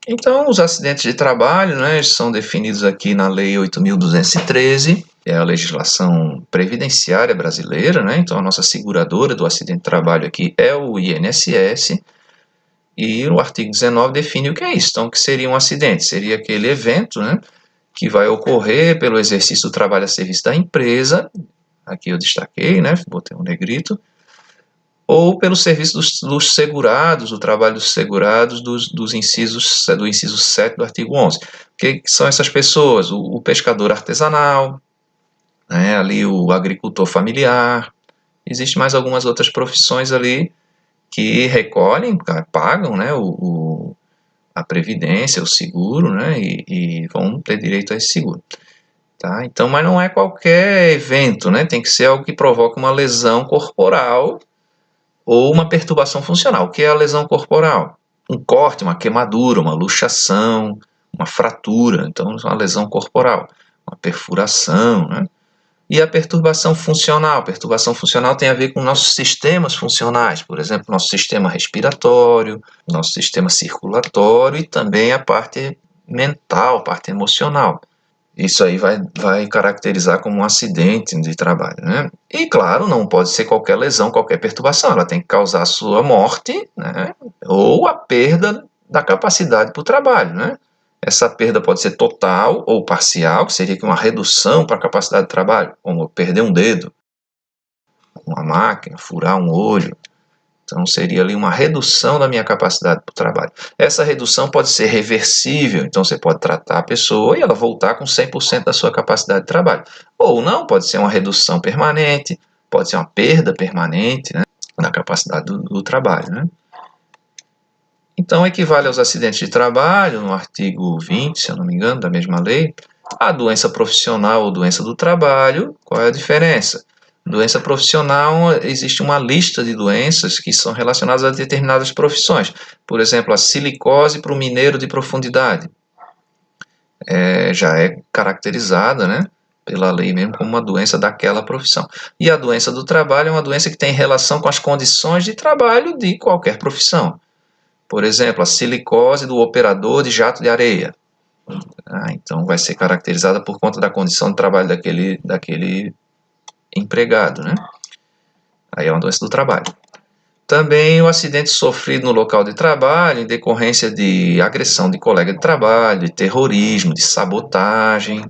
Então, os acidentes de trabalho, né, são definidos aqui na Lei 8.213, é a legislação previdenciária brasileira, né? Então, a nossa seguradora do acidente de trabalho aqui é o INSS, e o artigo 19 define o que é isso. Então, o que seria um acidente? Seria aquele evento, né, que vai ocorrer pelo exercício do trabalho a serviço da empresa, aqui eu destaquei, né, botei um negrito, ou pelo serviço dos segurados, o trabalho dos segurados do inciso 7 do artigo 11. O que são essas pessoas? O pescador artesanal, né, ali o agricultor familiar, existe mais algumas outras profissões ali que recolhem, pagam, né, a previdência, o seguro, né, e vão ter direito a esse seguro. Tá? Então, mas não é qualquer evento, né, tem que ser algo que provoque uma lesão corporal ou uma perturbação funcional. O que é a lesão corporal? Um corte, uma queimadura, uma luxação, uma fratura, então é uma lesão corporal, uma perfuração, né? E a perturbação funcional? A perturbação funcional tem a ver com nossos sistemas funcionais, por exemplo, nosso sistema respiratório, nosso sistema circulatório e também a parte mental, a parte emocional. Isso aí vai caracterizar como um acidente de trabalho, né? E claro, não pode ser qualquer lesão, qualquer perturbação, ela tem que causar a sua morte, né? Ou a perda da capacidade para o trabalho, né? Essa perda pode ser total ou parcial, que seria uma redução para a capacidade de trabalho, como perder um dedo, uma máquina, furar um olho. Então seria ali uma redução da minha capacidade para o trabalho. Essa redução pode ser reversível, então você pode tratar a pessoa e ela voltar com 100% da sua capacidade de trabalho. Ou não, pode ser uma redução permanente, pode ser uma perda permanente, né, da capacidade do trabalho. Né? Então equivale aos acidentes de trabalho, no artigo 20, se eu não me engano, da mesma lei, a doença profissional ou doença do trabalho. Qual é a diferença? Doença profissional, existe uma lista de doenças que são relacionadas a determinadas profissões. Por exemplo, a silicose para o mineiro de profundidade. Já é caracterizada, né, pela lei mesmo como uma doença daquela profissão. E a doença do trabalho é uma doença que tem relação com as condições de trabalho de qualquer profissão. Por exemplo, a silicose do operador de jato de areia. Então vai ser caracterizada por conta da condição de trabalho daquele empregado, né? Aí é uma doença do trabalho. Também o acidente sofrido no local de trabalho em decorrência de agressão de colega de trabalho, de terrorismo, de sabotagem.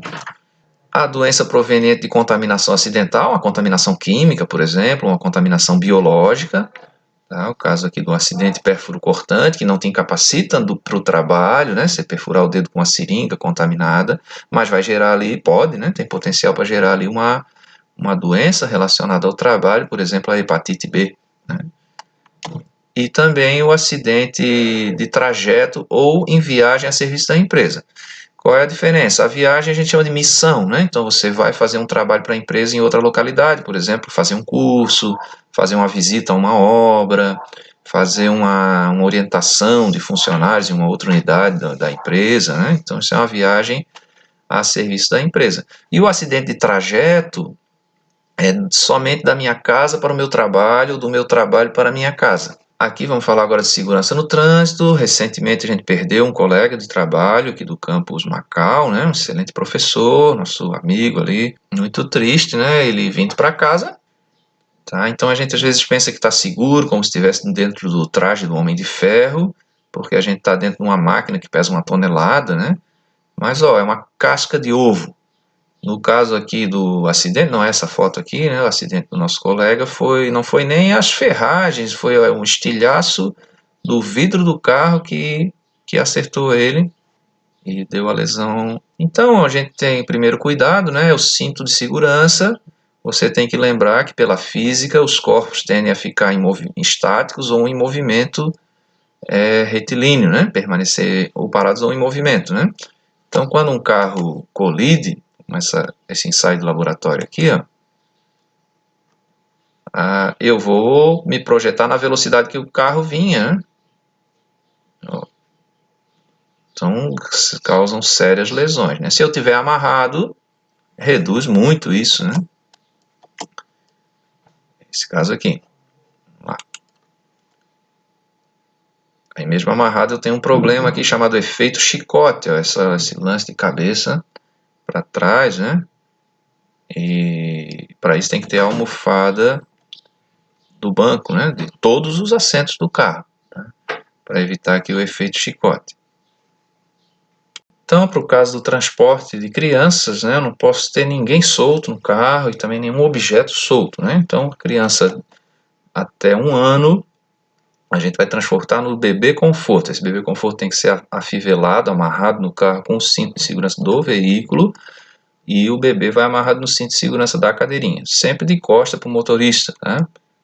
A doença proveniente de contaminação acidental, uma contaminação química, por exemplo, uma contaminação biológica. Tá? O caso aqui do acidente pérfuro cortante, que não te incapacita para o trabalho, né? Você perfurar o dedo com uma seringa contaminada, mas vai gerar ali, pode, né? Tem potencial para gerar ali uma doença relacionada ao trabalho, por exemplo, a hepatite B. Né? E também o acidente de trajeto ou em viagem a serviço da empresa. Qual é a diferença? A viagem a gente chama de missão, né? Então você vai fazer um trabalho para a empresa em outra localidade, por exemplo, fazer um curso, fazer uma visita a uma obra, fazer uma orientação de funcionários em uma outra unidade da empresa, né? Então isso é uma viagem a serviço da empresa. E o acidente de trajeto é somente da minha casa para o meu trabalho, do meu trabalho para a minha casa. Aqui vamos falar agora de segurança no trânsito. Recentemente a gente perdeu um colega de trabalho aqui do campus Macau, né? Um excelente professor, nosso amigo ali. Muito triste, né? Ele vindo para casa. Tá? Então a gente às vezes pensa que está seguro, como se estivesse dentro do traje do Homem de Ferro, porque a gente está dentro de uma máquina que pesa 1 tonelada, né? Mas ó, é uma casca de ovo. No caso aqui do acidente, não é essa foto aqui, né? O acidente do nosso colega não foi nem as ferragens, foi um estilhaço do vidro do carro que acertou ele e deu a lesão. Então a gente tem primeiro cuidado, né? O cinto de segurança. Você tem que lembrar que pela física os corpos tendem a ficar estáticos ou em movimento retilíneo, né? Permanecer ou parados ou em movimento, né? Então quando um carro colide, esse ensaio de laboratório aqui, ó, eu vou me projetar na velocidade que o carro vinha, né? Então causam sérias lesões, né? Se eu tiver amarrado, reduz muito isso, né? Esse caso aqui. Aí mesmo amarrado eu tenho um problema aqui chamado efeito chicote, ó, esse lance de cabeça para trás, né? E para isso tem que ter a almofada do banco, né? De todos os assentos do carro, tá? Para evitar aqui o efeito chicote. Então, para o caso do transporte de crianças, né, eu não posso ter ninguém solto no carro e também nenhum objeto solto, né? Então, criança até 1 ano, a gente vai transportar no bebê conforto. Esse bebê conforto tem que ser afivelado, amarrado no carro com o cinto de segurança do veículo, e o bebê vai amarrado no cinto de segurança da cadeirinha, sempre de costa para o motorista, né?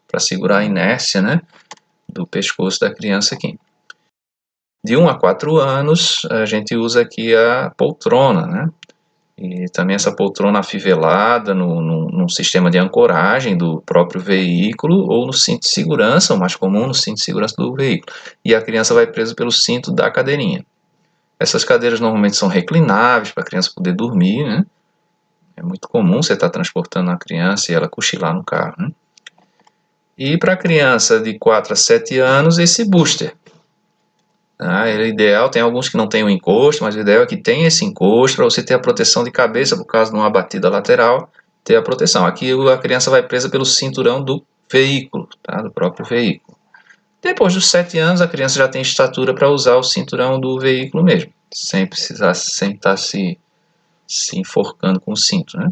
Para segurar a inércia, né, do pescoço da criança aqui. De 1 a 4 anos, a gente usa aqui a poltrona, né? E também essa poltrona afivelada num sistema de ancoragem do próprio veículo ou no cinto de segurança, o mais comum no cinto de segurança do veículo. E a criança vai presa pelo cinto da cadeirinha. Essas cadeiras normalmente são reclináveis para a criança poder dormir, né? É muito comum você estar transportando uma criança e ela cochilar no carro, né? E para a criança de 4 a 7 anos, esse booster. É ideal, tem alguns que não tem o encosto, mas o ideal é que tenha esse encosto para você ter a proteção de cabeça por causa de uma batida lateral, ter a proteção. Aqui a criança vai presa pelo cinturão do veículo, tá? Do próprio veículo. Depois dos 7 anos, a criança já tem estatura para usar o cinturão do veículo mesmo, sem precisar, sem estar se enforcando com o cinto, né?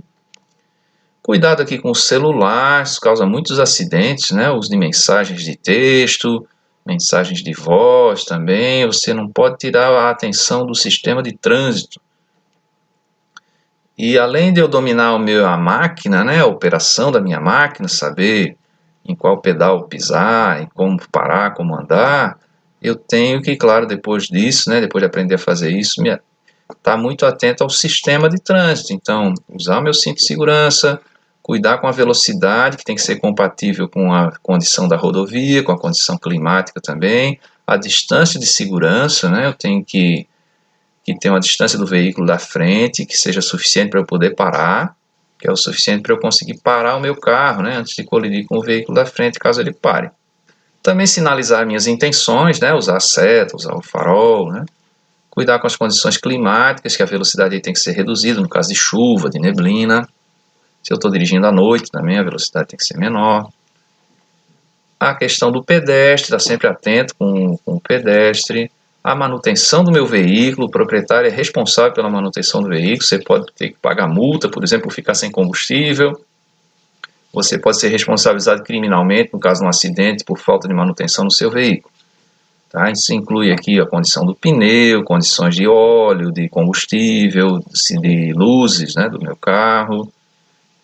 Cuidado aqui com o celular, isso causa muitos acidentes, né? Uso de mensagens de texto, mensagens de voz também. Você não pode tirar a atenção do sistema de trânsito. E além de eu dominar a máquina, né? A operação da minha máquina, saber em qual pedal pisar, em como parar, como andar, eu tenho que, claro, depois disso, né? Depois de aprender a fazer isso, estar muito atento ao sistema de trânsito. Então, usar o meu cinto de segurança, cuidar com a velocidade, que tem que ser compatível com a condição da rodovia, com a condição climática também, a distância de segurança, né? Eu tenho que ter uma distância do veículo da frente que seja suficiente para eu poder parar, que é o suficiente para eu conseguir parar o meu carro, né? Antes de colidir com o veículo da frente, caso ele pare. Também sinalizar minhas intenções, né? Usar a seta, usar o farol, né? Cuidar com as condições climáticas, que a velocidade tem que ser reduzida, no caso de chuva, de neblina. Se eu estou dirigindo à noite também, a velocidade tem que ser menor. A questão do pedestre, estar sempre atento com o pedestre. A manutenção do meu veículo, o proprietário é responsável pela manutenção do veículo. Você pode ter que pagar multa, por exemplo, por ficar sem combustível. Você pode ser responsabilizado criminalmente, no caso de um acidente, por falta de manutenção no seu veículo. Tá? Isso inclui aqui a condição do pneu, condições de óleo, de combustível, de luzes, né, do meu carro.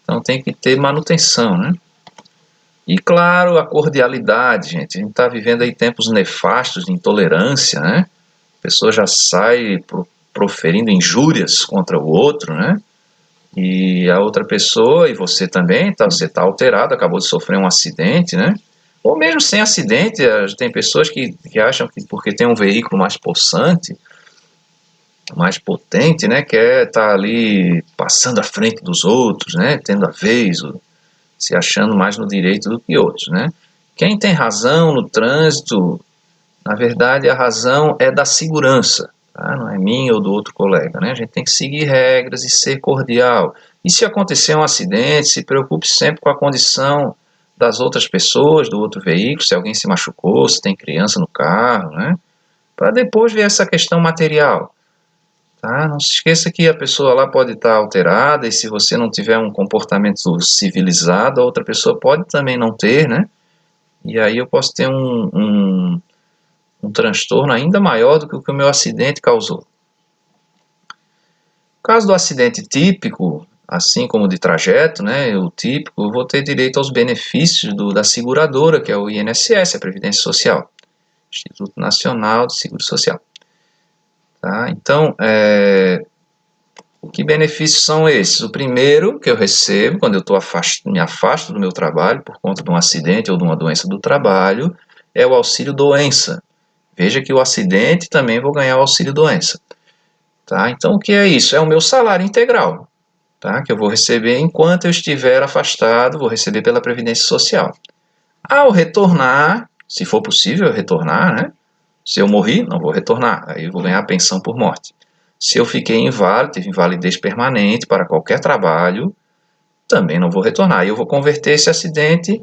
Então tem que ter manutenção, né? E claro, a cordialidade, gente. A gente está vivendo aí tempos nefastos de intolerância, né? A pessoa já sai proferindo injúrias contra o outro, né? E a outra pessoa, e você também, você está alterado, acabou de sofrer um acidente, né? Ou mesmo sem acidente, tem pessoas que acham que porque tem um veículo mais possante, mais potente, né, quer estar ali passando à frente dos outros, né, tendo a vez, se achando mais no direito do que outros, né. Quem tem razão no trânsito, na verdade a razão é da segurança, tá? Não é minha ou do outro colega, né. A gente tem que seguir regras e ser cordial. E se acontecer um acidente, se preocupe sempre com a condição das outras pessoas, do outro veículo, se alguém se machucou, se tem criança no carro, né, para depois ver essa questão material. Tá? Não se esqueça que a pessoa lá pode estar alterada, e se você não tiver um comportamento civilizado, a outra pessoa pode também não ter, né? E aí eu posso ter um transtorno ainda maior do que o que o meu acidente causou. No caso do acidente típico, assim como de trajeto, né, o típico, eu vou ter direito aos benefícios da seguradora, que é o INSS, a Previdência Social, Instituto Nacional de Seguro Social. Tá? Então, que benefícios são esses? O primeiro que eu recebo quando eu me afasto do meu trabalho por conta de um acidente ou de uma doença do trabalho é o auxílio doença. Veja que o acidente também vou ganhar o auxílio doença. Tá? Então, o que é isso? É o meu salário integral, tá? Que eu vou receber enquanto eu estiver afastado, vou receber pela Previdência Social. Ao retornar, se for possível retornar, né? Se eu morri, não vou retornar, aí eu vou ganhar a pensão por morte. Se eu fiquei inválido, tive invalidez permanente para qualquer trabalho, também não vou retornar. Aí eu vou converter esse acidente,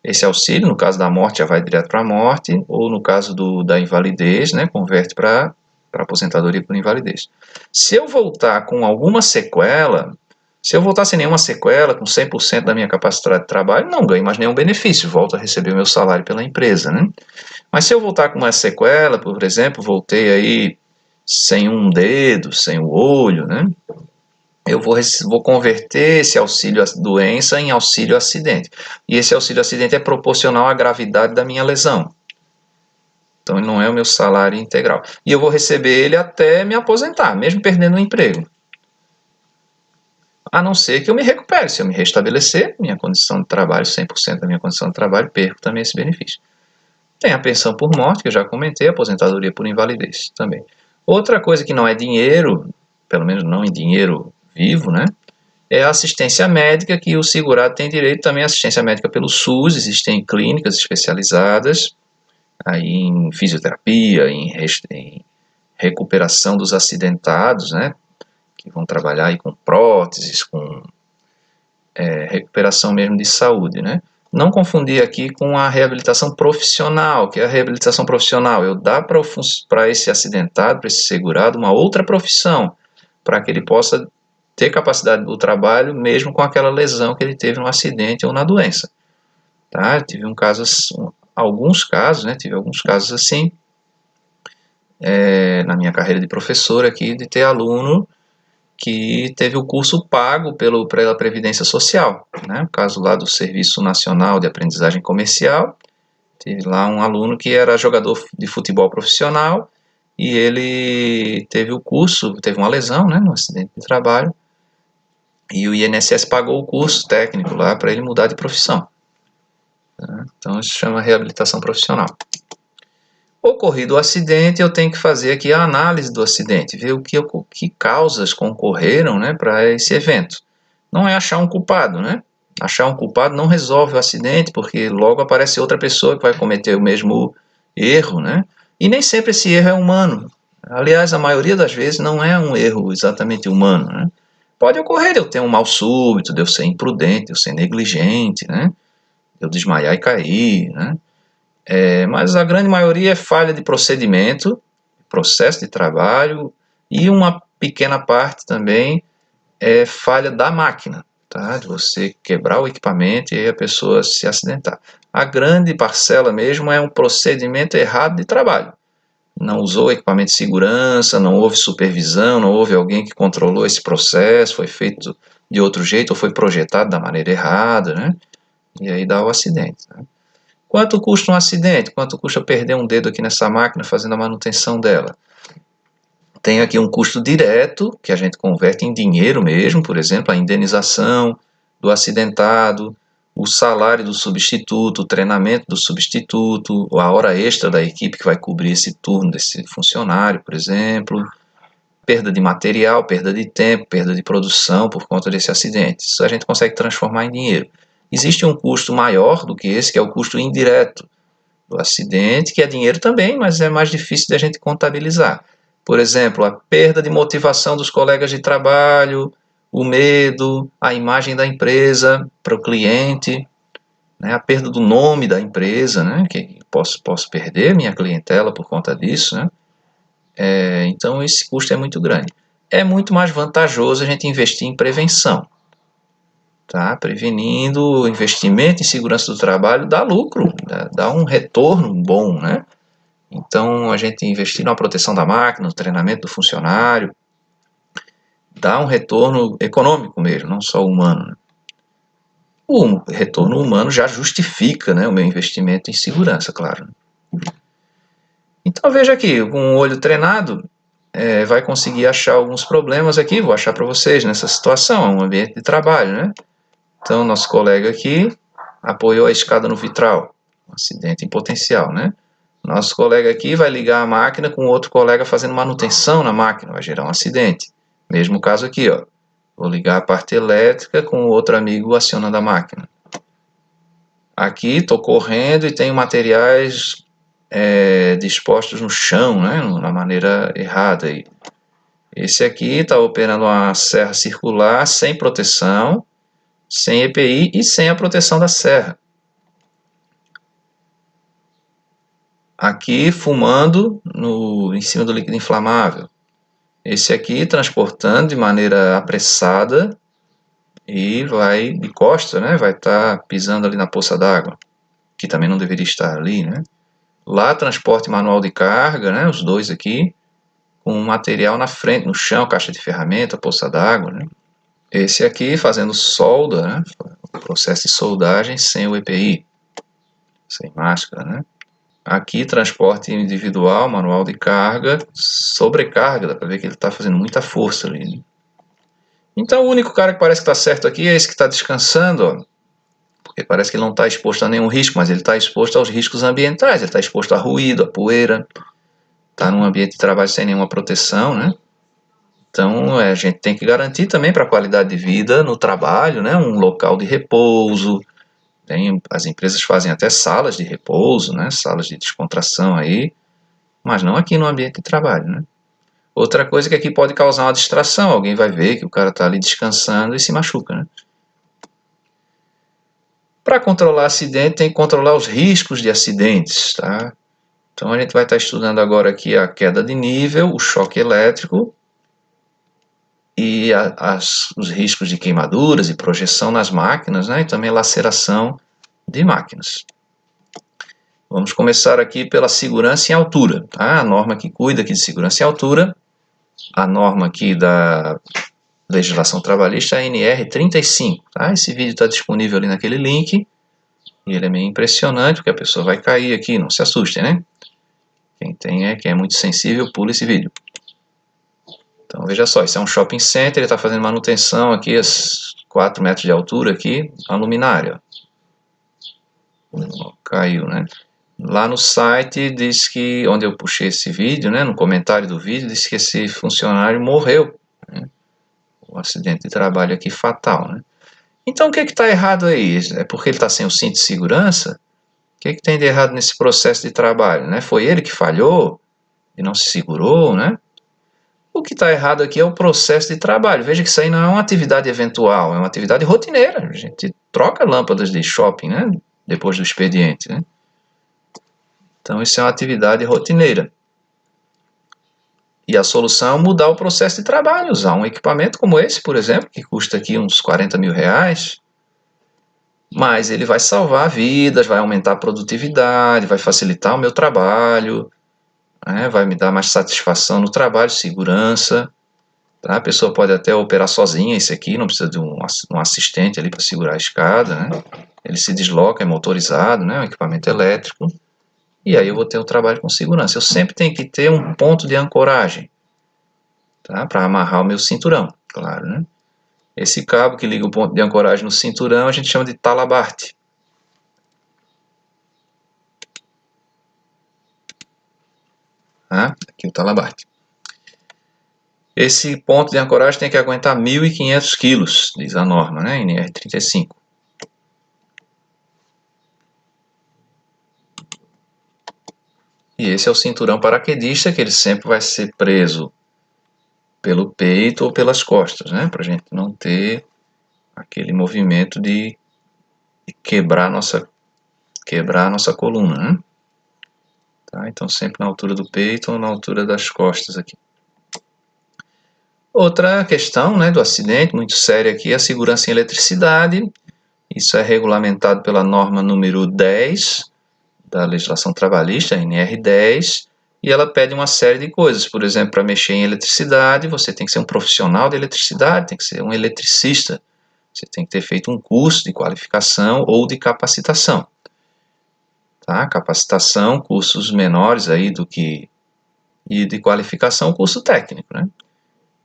esse auxílio, no caso da morte já vai direto para a morte, ou no caso da invalidez, né, converte para aposentadoria por invalidez. Se eu voltar com alguma sequela, se eu voltar sem nenhuma sequela, com 100% da minha capacidade de trabalho, não ganho mais nenhum benefício, volto a receber o meu salário pela empresa, né? Mas se eu voltar com uma sequela, por exemplo, voltei aí sem um dedo, sem o olho, né? Eu vou converter esse auxílio doença em auxílio acidente. E esse auxílio acidente é proporcional à gravidade da minha lesão. Então ele não é o meu salário integral. E eu vou receber ele até me aposentar, mesmo perdendo o emprego. A não ser que eu me recupere. Se eu me restabelecer, minha condição de trabalho, 100% da minha condição de trabalho, perco também esse benefício. Tem a pensão por morte, que eu já comentei, a aposentadoria por invalidez também. Outra coisa que não é dinheiro, pelo menos não em dinheiro vivo, né? É a assistência médica, que o segurado tem direito também à assistência médica pelo SUS. Existem clínicas especializadas aí em fisioterapia, em recuperação dos acidentados, né? Que vão trabalhar aí com próteses, com recuperação mesmo de saúde, né? Não confundir aqui com a reabilitação profissional, que é a reabilitação profissional. Eu dar para esse acidentado, para esse segurado, uma outra profissão, para que ele possa ter capacidade do trabalho mesmo com aquela lesão que ele teve no acidente ou na doença. Tá? Tive alguns casos, né? Tive alguns casos assim, na minha carreira de professor aqui, de ter aluno que teve o curso pago pela Previdência Social, né? O caso lá do Serviço Nacional de Aprendizagem Comercial, teve lá um aluno que era jogador de futebol profissional e ele teve o curso, teve uma lesão, né, no acidente de trabalho, e o INSS pagou o curso técnico lá para ele mudar de profissão. Tá? Então isso chama reabilitação profissional. Ocorrido o acidente, eu tenho que fazer aqui a análise do acidente, ver que causas concorreram, né, para esse evento. Não é achar um culpado, né? Achar um culpado não resolve o acidente, porque logo aparece outra pessoa que vai cometer o mesmo erro, né? E nem sempre esse erro é humano. Aliás, a maioria das vezes não é um erro exatamente humano, né? Pode ocorrer de eu ter um mal súbito, de eu ser imprudente, de eu ser negligente, né? De eu desmaiar e cair, né? Mas a grande maioria é falha de procedimento, processo de trabalho, e uma pequena parte também é falha da máquina, tá? De você quebrar o equipamento e aí a pessoa se acidentar. A grande parcela mesmo é um procedimento errado de trabalho. Não usou equipamento de segurança, não houve supervisão, não houve alguém que controlou esse processo, foi feito de outro jeito ou foi projetado da maneira errada, né? E aí dá o acidente, né? Quanto custa um acidente? Quanto custa perder um dedo aqui nessa máquina fazendo a manutenção dela? Tem aqui um custo direto, que a gente converte em dinheiro mesmo, por exemplo, a indenização do acidentado, o salário do substituto, o treinamento do substituto, a hora extra da equipe que vai cobrir esse turno desse funcionário, por exemplo, perda de material, perda de tempo, perda de produção por conta desse acidente. Isso a gente consegue transformar em dinheiro. Existe um custo maior do que esse, que é o custo indireto do acidente, que é dinheiro também, mas é mais difícil de a gente contabilizar. Por exemplo, a perda de motivação dos colegas de trabalho, o medo, a imagem da empresa para o cliente, né, a perda do nome da empresa, né, que posso perder minha clientela por conta disso, né? Então esse custo é muito grande. É muito mais vantajoso a gente investir em prevenção. Tá? Prevenindo, o investimento em segurança do trabalho dá lucro, dá um retorno bom, né? Então, a gente investir na proteção da máquina, no treinamento do funcionário, dá um retorno econômico mesmo, não só humano, né? O retorno humano já justifica, né, o meu investimento em segurança, claro. Então, veja aqui, com um olho treinado, vai conseguir achar alguns problemas aqui, vou achar para vocês nessa situação, é um ambiente de trabalho, né? Então, nosso colega aqui apoiou a escada no vitral, um acidente em potencial, né? Nosso colega aqui vai ligar a máquina com outro colega fazendo manutenção na máquina, vai gerar um acidente. Mesmo caso aqui, ó. Vou ligar a parte elétrica com outro amigo acionando a máquina. Aqui estou correndo e tenho materiais dispostos no chão, né, na maneira errada. Aí. Esse aqui está operando uma serra circular sem proteção, sem EPI e sem a proteção da serra. Aqui fumando em cima do líquido inflamável. Esse aqui transportando de maneira apressada e vai de costa, né? Vai estar pisando ali na poça d'água, que também não deveria estar ali, né? Lá transporte manual de carga, né? Os dois aqui, com material na frente, no chão, caixa de ferramenta, poça d'água, né? Esse aqui fazendo solda, né? Processo de soldagem sem o EPI, sem máscara, né? Aqui, transporte individual, manual de carga, sobrecarga, dá para ver que ele está fazendo muita força ali. Né? Então, o único cara que parece que está certo aqui é esse que está descansando, ó, porque parece que ele não está exposto a nenhum risco, mas ele está exposto aos riscos ambientais, ele está exposto a ruído, a poeira, está num ambiente de trabalho sem nenhuma proteção, né? Então, a gente tem que garantir também para a qualidade de vida no trabalho, né? Um local de repouso. As empresas fazem até salas de repouso, né? Salas de descontração aí, mas não aqui no ambiente de trabalho, né? Outra coisa que aqui pode causar uma distração, alguém vai ver que o cara está ali descansando e se machuca, né? Para controlar acidente, tem que controlar os riscos de acidentes, tá? Então a gente vai estar estudando agora aqui a queda de nível, o choque elétrico e os riscos de queimaduras e projeção nas máquinas, né? E também laceração de máquinas. Vamos começar aqui pela segurança em altura, tá? A norma que cuida aqui de segurança em altura, a norma aqui da legislação trabalhista é a NR35, tá? Esse vídeo está disponível ali naquele link, e ele é meio impressionante, porque a pessoa vai cair aqui, não se assustem, né? Quem é muito sensível, pula esse vídeo. Então veja só, isso é um shopping center, ele está fazendo manutenção aqui, a 4 metros de altura aqui, a luminária. Caiu, né? Lá no site diz que, onde eu puxei esse vídeo, né, no comentário do vídeo, diz que esse funcionário morreu. Né? Um acidente de trabalho aqui fatal, né? Então o que está errado aí? É porque ele está sem o cinto de segurança? O que tem de errado nesse processo de trabalho? Né? Foi ele que falhou e não se segurou, né? O que está errado aqui é o processo de trabalho. Veja que isso aí não é uma atividade eventual, é uma atividade rotineira. A gente troca lâmpadas de shopping, né? Depois do expediente, né? Então isso é uma atividade rotineira. E a solução é mudar o processo de trabalho, usar um equipamento como esse, por exemplo, que custa aqui uns 40 mil reais, mas ele vai salvar vidas, vai aumentar a produtividade, vai facilitar o meu trabalho, né? Vai me dar mais satisfação no trabalho, segurança. Tá? A pessoa pode até operar sozinha esse aqui, não precisa de um assistente ali para segurar a escada. Né? Ele se desloca, é motorizado, né? Um equipamento elétrico. E aí eu vou ter um trabalho com segurança. Eu sempre tenho que ter um ponto de ancoragem, tá? Para amarrar o meu cinturão, claro, né? Esse cabo que liga o ponto de ancoragem no cinturão a gente chama de talabarte. Tá? Aqui o talabarte. Esse ponto de ancoragem tem que aguentar 1.500 kg, diz a norma, né? NR35. E esse é o cinturão paraquedista, que ele sempre vai ser preso pelo peito ou pelas costas, né? Para a gente não ter aquele movimento de quebrar a nossa coluna, né? Tá? Então sempre na altura do peito ou na altura das costas aqui. Outra questão, né, do acidente, muito séria aqui, é a segurança em eletricidade. Isso é regulamentado pela norma número 10 da legislação trabalhista, NR10, e ela pede uma série de coisas. Por exemplo, para mexer em eletricidade, você tem que ser um profissional de eletricidade, tem que ser um eletricista. Você tem que ter feito um curso de qualificação ou de capacitação. Tá? Capacitação, cursos menores aí do que... E de qualificação, curso técnico, né?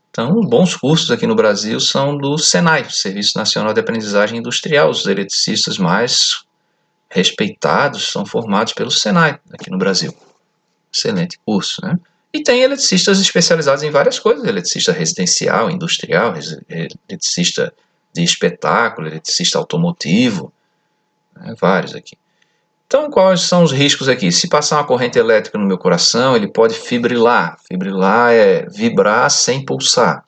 Então, bons cursos aqui no Brasil são do SENAI, Serviço Nacional de Aprendizagem Industrial. Os eletricistas mais respeitados são formados pelo SENAI aqui no Brasil. Excelente curso, né? E tem eletricistas especializados em várias coisas, eletricista residencial, industrial, eletricista de espetáculo, eletricista automotivo, né? Vários aqui. Então, quais são os riscos aqui? Se passar uma corrente elétrica no meu coração, ele pode fibrilar. Fibrilar é vibrar sem pulsar.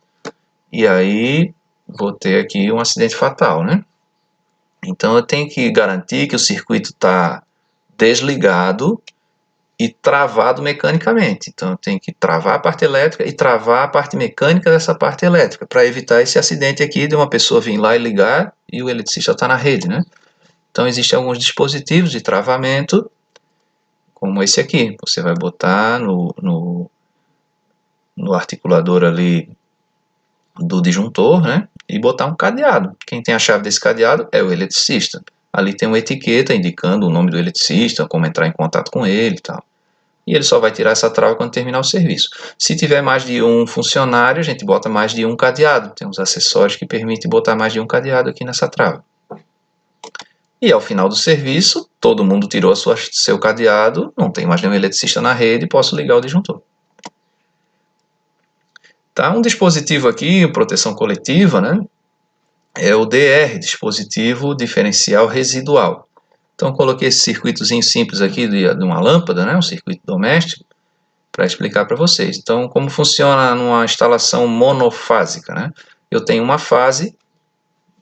E aí, vou ter aqui um acidente fatal, né? Então, eu tenho que garantir que o circuito está desligado e travado mecanicamente. Então, eu tenho que travar a parte elétrica e travar a parte mecânica dessa parte elétrica, para evitar esse acidente aqui de uma pessoa vir lá e ligar e o eletricista está na rede, né? Então, existem alguns dispositivos de travamento, como esse aqui. Você vai botar no articulador ali do disjuntor, né? E botar um cadeado. Quem tem a chave desse cadeado é o eletricista. Ali tem uma etiqueta indicando o nome do eletricista, como entrar em contato com ele e tal. E ele só vai tirar essa trava quando terminar o serviço. Se tiver mais de um funcionário, a gente bota mais de um cadeado. Tem uns acessórios que permitem botar mais de um cadeado aqui nessa trava. E ao final do serviço, todo mundo tirou seu cadeado, não tem mais nenhum eletricista na rede, posso ligar o disjuntor. Tá? Um dispositivo aqui, proteção coletiva, né? É o DR, dispositivo diferencial residual. Então, coloquei esse circuitozinho simples aqui de uma lâmpada, né? Um circuito doméstico, para explicar para vocês. Então, como funciona numa instalação monofásica, né? Eu tenho uma fase,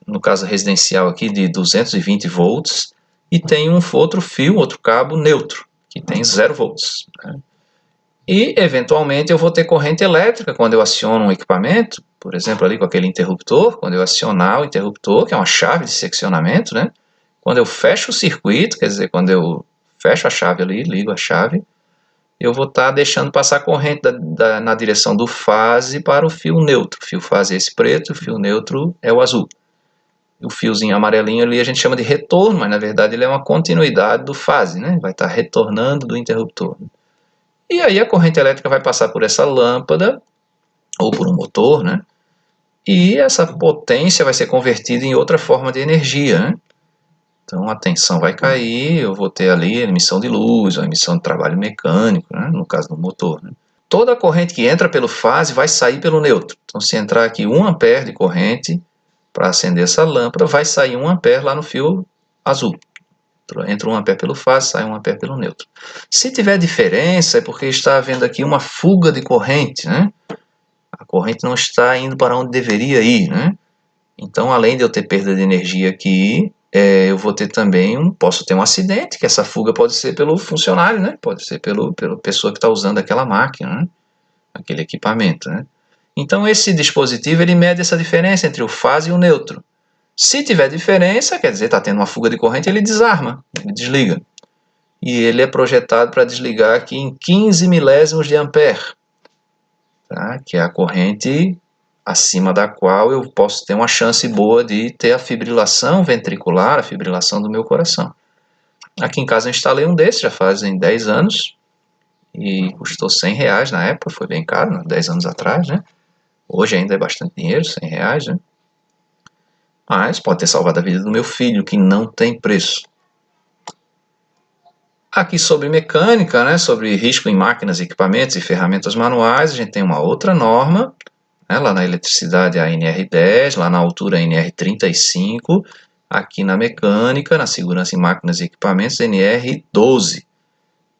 no caso residencial aqui, de 220 volts, e tenho um outro fio, outro cabo neutro, que tem 0 volts. Né? E, eventualmente, eu vou ter corrente elétrica quando eu aciono um equipamento, por exemplo, ali com aquele interruptor, quando eu acionar o interruptor, que é uma chave de seccionamento, né? Quando eu fecho o circuito, quer dizer, quando eu fecho a chave ali, ligo a chave, eu vou estar deixando passar corrente na direção do fase para o fio neutro. O fio fase é esse preto, o fio neutro é o azul. O fiozinho amarelinho ali a gente chama de retorno, mas na verdade ele é uma continuidade do fase, né? Vai estar retornando do interruptor. E aí a corrente elétrica vai passar por essa lâmpada, ou por um motor, né? E essa potência vai ser convertida em outra forma de energia, né? Então a tensão vai cair, eu vou ter ali a emissão de luz, a emissão de trabalho mecânico, né? No caso do motor, né? Toda a corrente que entra pelo fase vai sair pelo neutro. Então se entrar aqui 1 ampere de corrente para acender essa lâmpada, vai sair 1 ampere lá no fio azul. Entra 1 ampere pelo fase, sai 1 ampere pelo neutro. Se tiver diferença, é porque está havendo aqui uma fuga de corrente, né? A corrente não está indo para onde deveria ir, né? Então, além de eu ter perda de energia aqui, eu vou ter também posso ter um acidente, que essa fuga pode ser pelo funcionário, né? Pode ser pela pessoa que está usando aquela máquina, né? Aquele equipamento, né? Então, esse dispositivo ele mede essa diferença entre o fase e o neutro. Se tiver diferença, quer dizer, está tendo uma fuga de corrente, ele desarma, ele desliga. E ele é projetado para desligar aqui em 15 milésimos de ampere, tá? Que é a corrente acima da qual eu posso ter uma chance boa de ter a fibrilação ventricular, a fibrilação do meu coração. Aqui em casa eu instalei um desses, já fazem 10 anos, e custou R$100 na época, foi bem caro, 10 anos atrás, né? Hoje ainda é bastante dinheiro, R$100, né? Mas pode ter salvado a vida do meu filho, que não tem preço. Aqui sobre mecânica, né, sobre risco em máquinas, equipamentos e ferramentas manuais, a gente tem uma outra norma, né, lá na eletricidade a NR10, lá na altura a NR35, aqui na mecânica, na segurança em máquinas e equipamentos, NR12.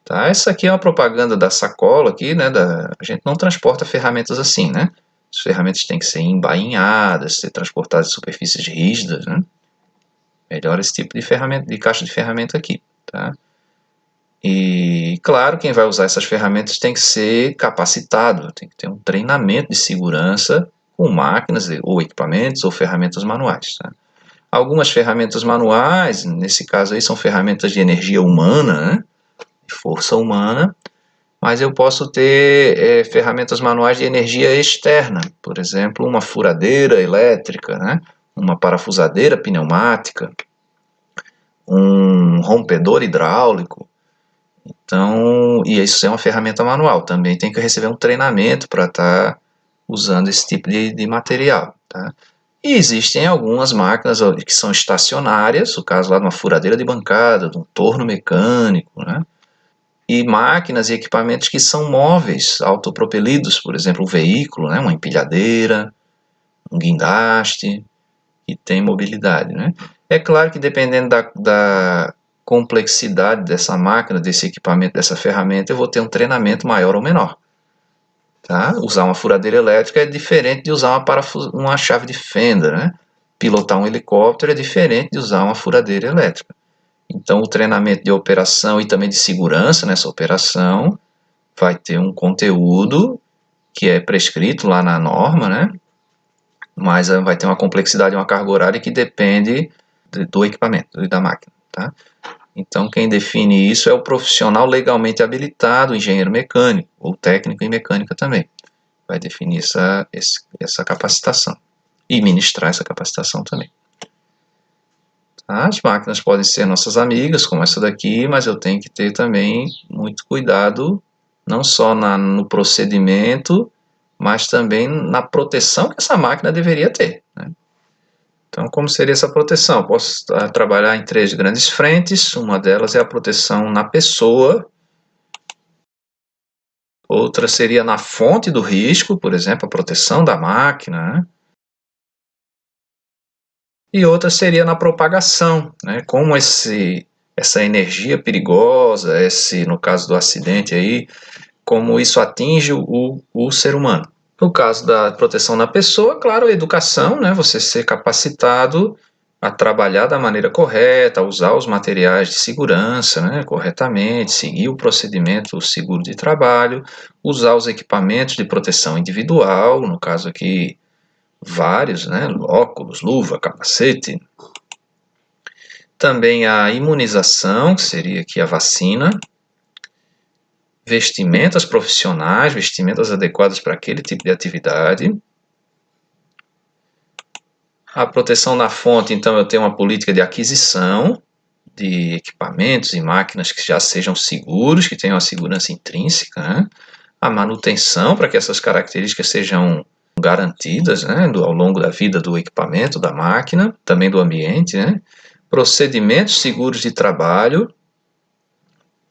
Tá? Essa aqui é uma propaganda da sacola aqui, né, a gente não transporta ferramentas assim, né? As ferramentas têm que ser embainhadas, ser transportadas em superfícies rígidas, né? Melhor esse tipo de ferramenta, de caixa de ferramenta aqui, tá? E, claro, quem vai usar essas ferramentas tem que ser capacitado, tem que ter um treinamento de segurança com máquinas ou equipamentos ou ferramentas manuais, tá? Algumas ferramentas manuais, nesse caso aí, são ferramentas de energia humana, né? De força humana, mas eu posso ter ferramentas manuais de energia externa, por exemplo, uma furadeira elétrica, né? Uma parafusadeira pneumática, um rompedor hidráulico. Então, e isso é uma ferramenta manual, também tem que receber um treinamento para estar usando esse tipo de material, tá? E existem algumas máquinas que são estacionárias, o caso lá de uma furadeira de bancada, de um torno mecânico, né? E máquinas e equipamentos que são móveis, autopropelidos, por exemplo, um veículo, né? Uma empilhadeira, um guindaste, que tem mobilidade, né? É claro que dependendo da complexidade dessa máquina, desse equipamento, dessa ferramenta, eu vou ter um treinamento maior ou menor. Tá? Usar uma furadeira elétrica é diferente de usar uma chave de fenda, né? Pilotar um helicóptero é diferente de usar uma furadeira elétrica. Então, o treinamento de operação e também de segurança nessa operação vai ter um conteúdo que é prescrito lá na norma, né? Mas vai ter uma complexidade e uma carga horária que depende do equipamento e da máquina. Tá? Então, quem define isso é o profissional legalmente habilitado, o engenheiro mecânico, ou técnico em mecânica também. Vai definir essa capacitação e ministrar essa capacitação também. As máquinas podem ser nossas amigas, como essa daqui, mas eu tenho que ter também muito cuidado, não só no procedimento, mas também na proteção que essa máquina deveria ter. Né? Então, como seria essa proteção? Posso trabalhar em 3 grandes frentes. Uma delas é a proteção na pessoa. Outra seria na fonte do risco, por exemplo, a proteção da máquina. Né? E outra seria na propagação, né? Como essa energia perigosa, no caso do acidente aí, como isso atinge o ser humano. No caso da proteção na pessoa, claro, a educação, né? Você ser capacitado a trabalhar da maneira correta, a usar os materiais de segurança, né, corretamente, seguir o procedimento seguro de trabalho, usar os equipamentos de proteção individual, no caso aqui vários, né, óculos, luva, capacete. Também a imunização, que seria aqui a vacina, vestimentas profissionais, vestimentas adequadas para aquele tipo de atividade. A proteção na fonte, então, eu tenho uma política de aquisição de equipamentos e máquinas que já sejam seguros, que tenham a segurança intrínseca, né? A manutenção, para que essas características sejam garantidas, né, ao longo da vida do equipamento, da máquina, também do ambiente, né? Procedimentos seguros de trabalho,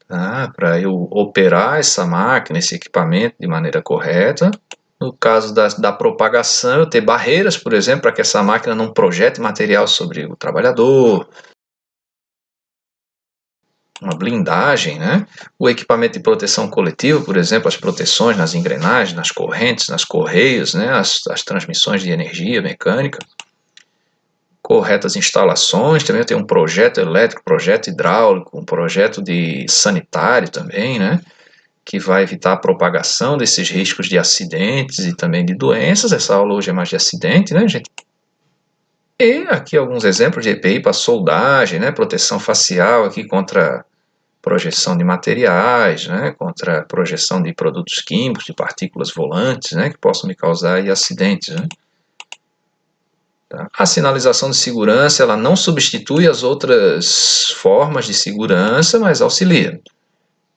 tá? Para eu operar essa máquina, esse equipamento de maneira correta. No caso da propagação, eu ter barreiras, por exemplo, para que essa máquina não projete material sobre o trabalhador, uma blindagem, né? O equipamento de proteção coletiva, por exemplo, as proteções nas engrenagens, nas correntes, nas correias, né? As transmissões de energia mecânica, corretas instalações, também tem um projeto elétrico, projeto hidráulico, um projeto de sanitário também, né? Que vai evitar a propagação desses riscos de acidentes e também de doenças. Essa aula hoje é mais de acidente, né, gente? E aqui alguns exemplos de EPI para soldagem, né? Proteção facial aqui contra projeção de materiais, né? Contra projeção de produtos químicos, de partículas volantes, né? Que possam me causar aí acidentes, né? Tá? A sinalização de segurança ela não substitui as outras formas de segurança, mas auxilia.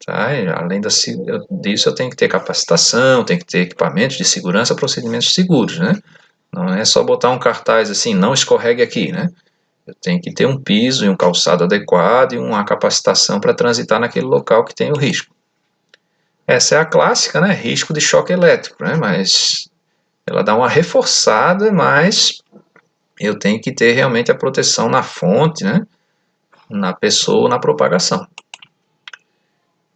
Tá? Além disso, eu tenho que ter capacitação, tenho que ter equipamentos de segurança, procedimentos seguros, né? Não é só botar um cartaz assim, não escorregue aqui, né? Eu tenho que ter um piso e um calçado adequado e uma capacitação para transitar naquele local que tem o risco. Essa é a clássica, né? Risco de choque elétrico, né? Mas ela dá uma reforçada, mas eu tenho que ter realmente a proteção na fonte, né? Na pessoa, na propagação.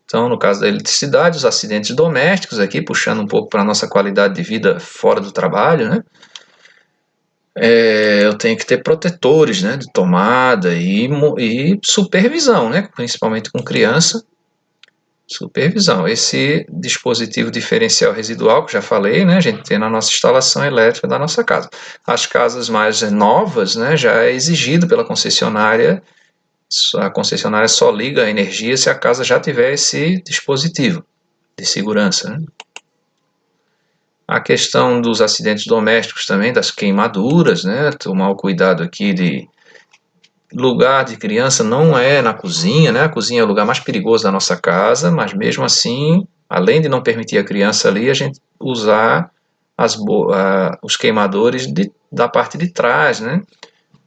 Então, no caso da eletricidade, os acidentes domésticos, aqui puxando um pouco para a nossa qualidade de vida fora do trabalho, né? Eu tenho que ter protetores, né, de tomada e supervisão, né, principalmente com criança, supervisão. Esse dispositivo diferencial residual, que já falei, né, a gente tem na nossa instalação elétrica da nossa casa. As casas mais novas, né, já é exigido pela concessionária, a concessionária só liga a energia se a casa já tiver esse dispositivo de segurança, né. A questão dos acidentes domésticos também, das queimaduras, né? Tomar o cuidado aqui de lugar de criança não é na cozinha, né? A cozinha é o lugar mais perigoso da nossa casa, mas mesmo assim, além de não permitir a criança ali, a gente usar os queimadores da parte de trás, né?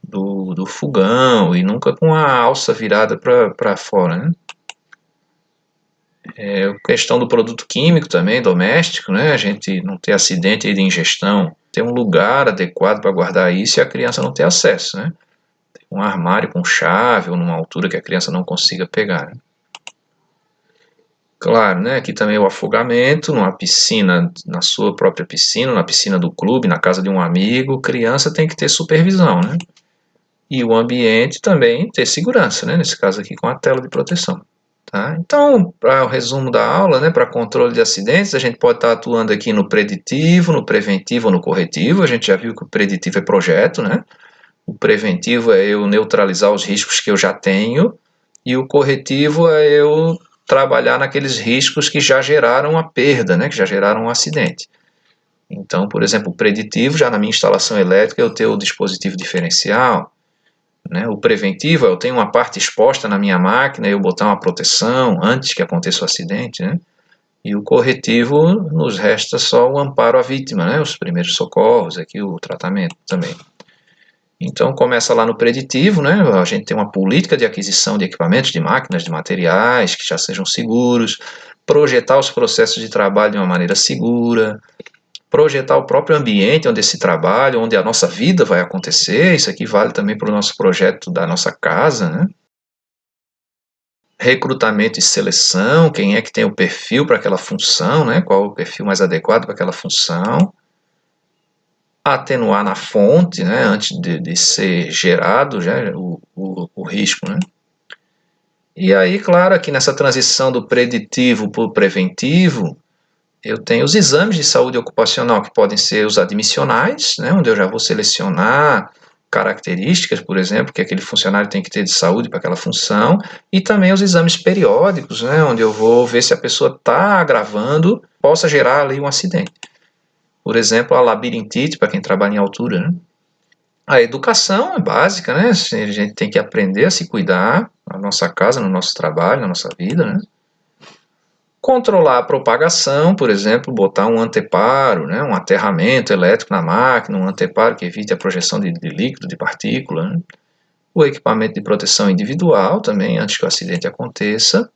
Do fogão e nunca com a alça virada para fora, né? Questão do produto químico também, doméstico, né? A gente não ter acidente de ingestão, ter um lugar adequado para guardar isso e a criança não ter acesso, né? um armário com chave ou numa altura que a criança não consiga pegar, né? Claro, né? Aqui também o afogamento, numa piscina, na sua própria piscina, na piscina do clube, na casa de um amigo, criança tem que ter supervisão, né? E o ambiente também ter segurança, né? Nesse caso aqui com a tela de proteção. Tá? Então, para o resumo da aula, né, para controle de acidentes, a gente pode estar atuando aqui no preditivo, no preventivo ou no corretivo. A gente já viu que o preditivo é projeto, né? O preventivo é eu neutralizar os riscos que eu já tenho e o corretivo é eu trabalhar naqueles riscos que já geraram a perda, né, que já geraram um acidente. Então, por exemplo, o preditivo, já na minha instalação elétrica, eu tenho o dispositivo diferencial, né? O preventivo, eu tenho uma parte exposta na minha máquina, eu botar uma proteção antes que aconteça o acidente, né? E o corretivo, nos resta só o amparo à vítima, né? Os primeiros socorros, aqui o tratamento também. Então começa lá no preditivo, né? A gente tem uma política de aquisição de equipamentos, de máquinas, de materiais que já sejam seguros, projetar os processos de trabalho de uma maneira segura, projetar o próprio ambiente onde esse trabalho, onde a nossa vida vai acontecer. Isso aqui vale também para o nosso projeto da nossa casa, né? Recrutamento e seleção, quem é que tem o perfil para aquela função, né? Qual o perfil mais adequado para aquela função. Atenuar na fonte, né? Antes de ser gerado já, o risco, né? E aí, claro, aqui nessa transição do preditivo para o preventivo, eu tenho os exames de saúde ocupacional, que podem ser os admissionais, né, onde eu já vou selecionar características, por exemplo, que aquele funcionário tem que ter de saúde para aquela função, e também os exames periódicos, né, onde eu vou ver se a pessoa está agravando, possa gerar ali um acidente. Por exemplo, a labirintite, para quem trabalha em altura, né? A educação é básica, né? A gente tem que aprender a se cuidar na nossa casa, no nosso trabalho, na nossa vida, né? Controlar a propagação, por exemplo, botar um anteparo, né, um aterramento elétrico na máquina, um anteparo que evite a projeção de líquido, de partícula, né? O equipamento de proteção individual também, antes que o acidente aconteça.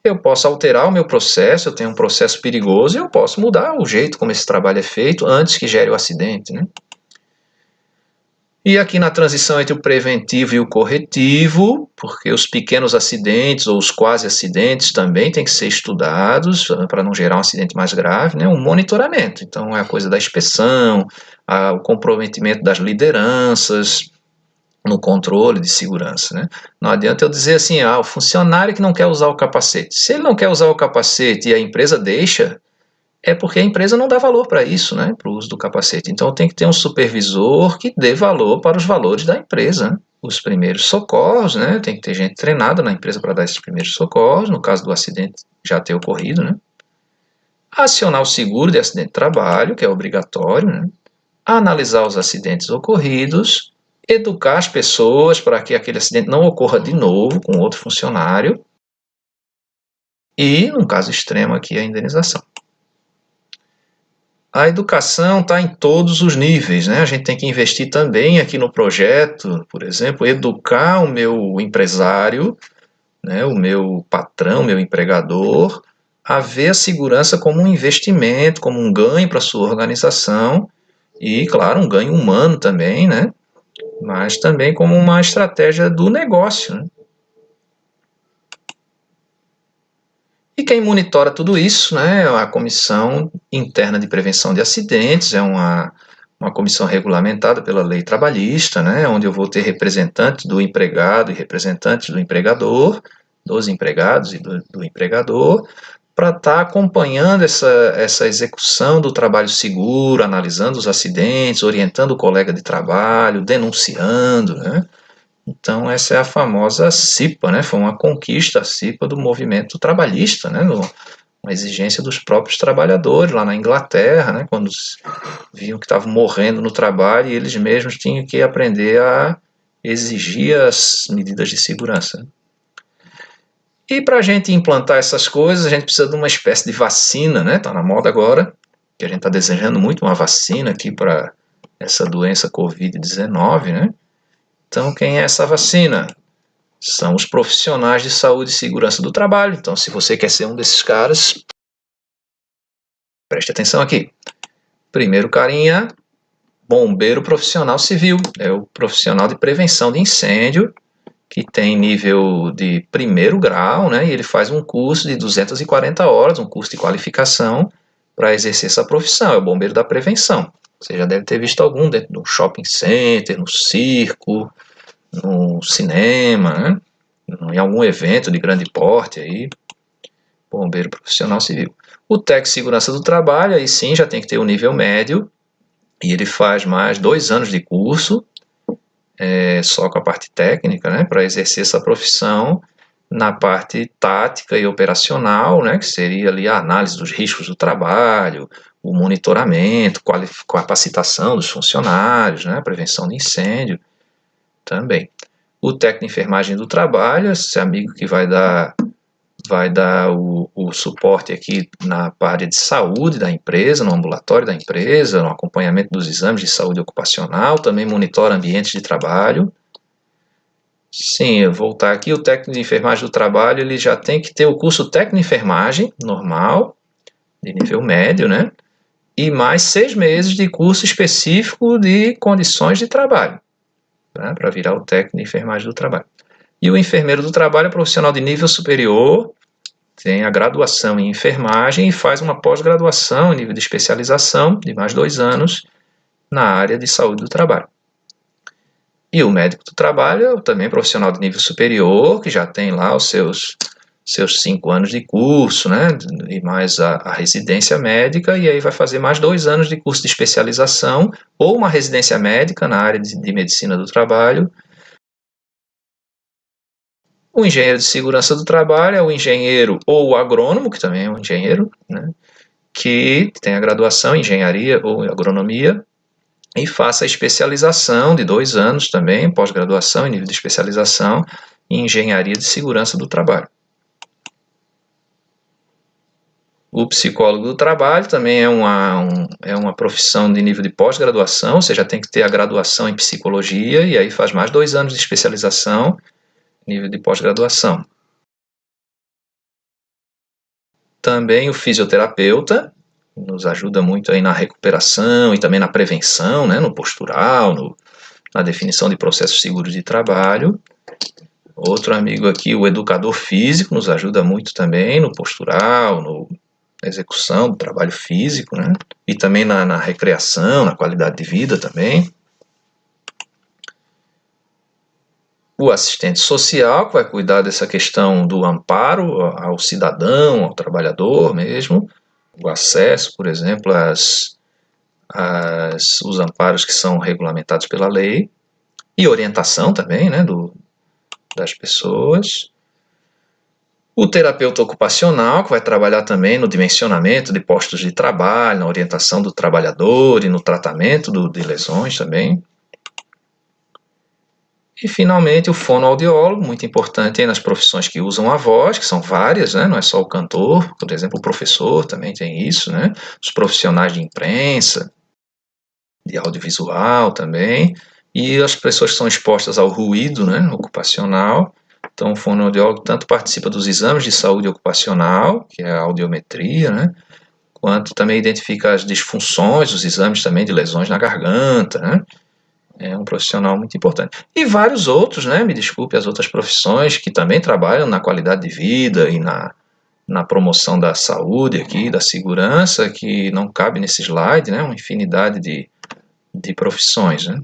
Eu posso alterar o meu processo, eu tenho um processo perigoso e eu posso mudar o jeito como esse trabalho é feito antes que gere o acidente, né? E aqui na transição entre o preventivo e o corretivo, porque os pequenos acidentes ou os quase acidentes também têm que ser estudados para não gerar um acidente mais grave, né? Um monitoramento. Então é a coisa da inspeção, o comprometimento das lideranças no controle de segurança, né? Não adianta eu dizer assim, o funcionário que não quer usar o capacete. Se ele não quer usar o capacete e a empresa deixa, é porque a empresa não dá valor para isso, né, para o uso do capacete. Então tem que ter um supervisor que dê valor para os valores da empresa, né? Os primeiros socorros, né, tem que ter gente treinada na empresa para dar esses primeiros socorros, no caso do acidente já ter ocorrido, né? Acionar o seguro de acidente de trabalho, que é obrigatório, né? Analisar os acidentes ocorridos, educar as pessoas para que aquele acidente não ocorra de novo com outro funcionário e, num caso extremo aqui, a indenização. A educação está em todos os níveis, né? A gente tem que investir também aqui no projeto, por exemplo, educar o meu empresário, né, o meu patrão, meu empregador, a ver a segurança como um investimento, como um ganho para a sua organização e, claro, um ganho humano também, né? Mas também como uma estratégia do negócio, né? E quem monitora tudo isso, né, é a Comissão Interna de Prevenção de Acidentes, é uma comissão regulamentada pela lei trabalhista, né, onde eu vou ter representantes do empregado e representantes do empregador, dos empregados e do empregador, para estar acompanhando essa execução do trabalho seguro, analisando os acidentes, orientando o colega de trabalho, denunciando, né? Então, essa é a famosa CIPA, né? Foi uma conquista a CIPA do movimento trabalhista, né? Uma exigência dos próprios trabalhadores lá na Inglaterra, né? Quando viam que estavam morrendo no trabalho e eles mesmos tinham que aprender a exigir as medidas de segurança. E para a gente implantar essas coisas, a gente precisa de uma espécie de vacina, né? Está na moda agora, que a gente está desejando muito uma vacina aqui para essa doença Covid-19, né? Então, quem é essa vacina? São os profissionais de saúde e segurança do trabalho. Então, se você quer ser um desses caras, preste atenção aqui. Primeiro carinha, Bombeiro profissional civil, é o profissional de prevenção de incêndio, que tem nível de primeiro grau, né? E ele faz um curso de 240 horas, um curso de qualificação para exercer essa profissão. É o bombeiro da prevenção. Você já deve ter visto algum dentro de um shopping center, no circo, no cinema, né? Em algum evento de grande porte aí. Bombeiro profissional civil. O técnico de segurança do trabalho, aí sim, já tem que ter o nível médio, e ele faz mais 2 anos de curso, só com a parte técnica, né, para exercer essa profissão na parte tática e operacional, né, que seria ali a análise dos riscos do trabalho, o monitoramento, capacitação dos funcionários, né, prevenção de incêndio também. O técnico de enfermagem do trabalho, esse amigo que vai dar o suporte aqui na área de saúde da empresa, no ambulatório da empresa, no acompanhamento dos exames de saúde ocupacional, também monitora ambientes de trabalho. Sim, eu vou voltar aqui, o técnico de enfermagem do trabalho, ele já tem que ter o curso técnico de enfermagem, normal, de nível médio, né? E mais 6 meses de curso específico de condições de trabalho, né? Para virar o técnico de enfermagem do trabalho. E o enfermeiro do trabalho é profissional de nível superior, tem a graduação em enfermagem e faz uma pós-graduação em nível de especialização de mais 2 anos na área de saúde do trabalho. E o médico do trabalho também é profissional de nível superior, que já tem lá os seus 5 anos de curso, né, e mais a residência médica, e aí vai fazer mais 2 anos de curso de especialização, ou uma residência médica na área de medicina do trabalho. O engenheiro de segurança do trabalho é o engenheiro ou o agrônomo, que também é um engenheiro, né, que tem a graduação em engenharia ou agronomia, e faça a especialização de 2 anos também, pós-graduação em nível de especialização em engenharia de segurança do trabalho. O psicólogo do trabalho também é uma profissão de nível de pós-graduação, ou seja, tem que ter a graduação em psicologia e aí faz mais 2 anos de especialização, nível de pós-graduação. Também o fisioterapeuta, nos ajuda muito aí na recuperação e também na prevenção, né, no postural, na definição de processos seguros de trabalho. Outro amigo aqui, o educador físico, nos ajuda muito também no postural, na execução do trabalho físico, né? E também na recreação, na qualidade de vida também. O assistente social, que vai cuidar dessa questão do amparo ao cidadão, ao trabalhador mesmo, o acesso, por exemplo, os amparos que são regulamentados pela lei, e orientação também, né, das pessoas. O terapeuta ocupacional, que vai trabalhar também no dimensionamento de postos de trabalho, na orientação do trabalhador e no tratamento de lesões também. E, finalmente, o fonoaudiólogo, muito importante aí nas profissões que usam a voz, que são várias, né? Não é só o cantor, por exemplo, o professor também tem isso, né? Os profissionais de imprensa, de audiovisual também, e as pessoas que são expostas ao ruído, né, ocupacional. Então, o fonoaudiólogo tanto participa dos exames de saúde ocupacional, que é a audiometria, né, quanto também identifica as disfunções, os exames também de lesões na garganta, né. É um profissional muito importante. E vários outros, né, me desculpe, as outras profissões que também trabalham na qualidade de vida e na promoção da saúde aqui, da segurança, que não cabe nesse slide, né, uma infinidade de profissões, né.